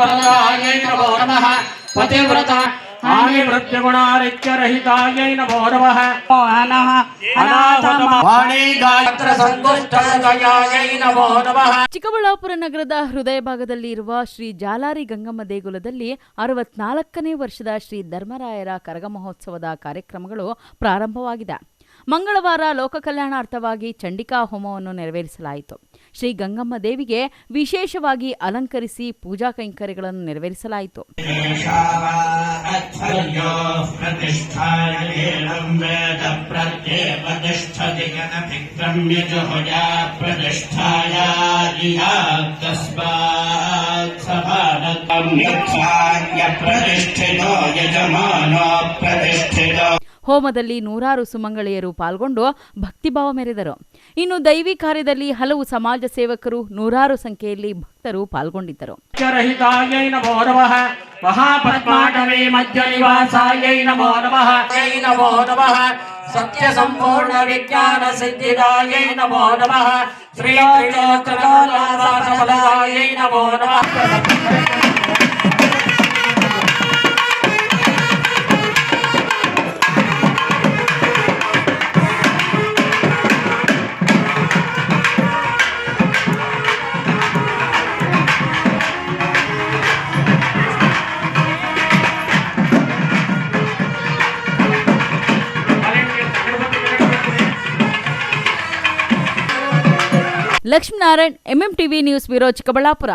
वरदायै नमो नमः पतिव्रत मृत्युगुणारित्यरहितायै नमो नमः वाणी गायत्र संतुष्टसदयायै नमो नमः. ಚಿಕ್ಕಬಳ್ಳಾಪುರ ನಗರದ ಹೃದಯ ಭಾಗದಲ್ಲಿ ಇರುವ ಶ್ರೀ ಜಾಲಾರಿ ಗಂಗಮ್ಮ ದೇಗುಲದಲ್ಲಿ 64ನೇ ವರ್ಷದ ಶ್ರೀ ಧರ್ಮರಾಯರ ಕರಗ ಮಹೋತ್ಸವದ ಕಾರ್ಯಕ್ರಮಗಳು ಪ್ರಾರಂಭವಾಗಿದೆ. ಮಂಗಳವಾರ ಲೋಕ ಕಲ್ಯಾಣಾರ್ಥವಾಗಿ ಚಂಡಿಕಾ ಹೋಮವನ್ನು ನೆರವೇರಿಸಲಾಯಿತು. ಶ್ರೀ ಗಂಗಮ್ಮ ದೇವಿಗೆ ವಿಶೇಷವಾಗಿ ಅಲಂಕರಿಸಿ ಪೂಜಾ ಕೈಂಕರ್ಯಗಳನ್ನು ನೆರವೇರಿಸಲಾಯಿತು. ಹೋಮದಲ್ಲಿ ನೂರಾರು ಸುಮಂಗಳೆಯರು ಪಾಲ್ಗೊಂಡು ಭಕ್ತಿಭಾವ ಮೆರೆದರು. ಇನ್ನು ದೈವಿ ಕಾರ್ಯದಲ್ಲಿ ಹಲವು ಸಮಾಜ ಸೇವಕರು, ನೂರಾರು ಸಂಖ್ಯೆಯಲ್ಲಿ ಭಕ್ತರು ಪಾಲ್ಗೊಂಡಿದ್ದರು. ಮಹಾಪದ್ಮಾಟವೇ ಮಧ್ಯ ನಿವಾಸಾಯೈ ನಮೋ ನಮಃ ನಮೋ ನಮಃ ಸತ್ಯ ಸಂಪೂರ್ಣ ವಿಜ್ಞಾನ ಸಿದ್ಧಿದಾಯೈ ನಮೋ ನಮಃ ಶ್ರೀ ತ್ರಿಲೋಕನಾಥಾಯೈ ನಮೋ ನಮಃ. Lakshminarayan, MMTV news bureau, Chikkaballapur.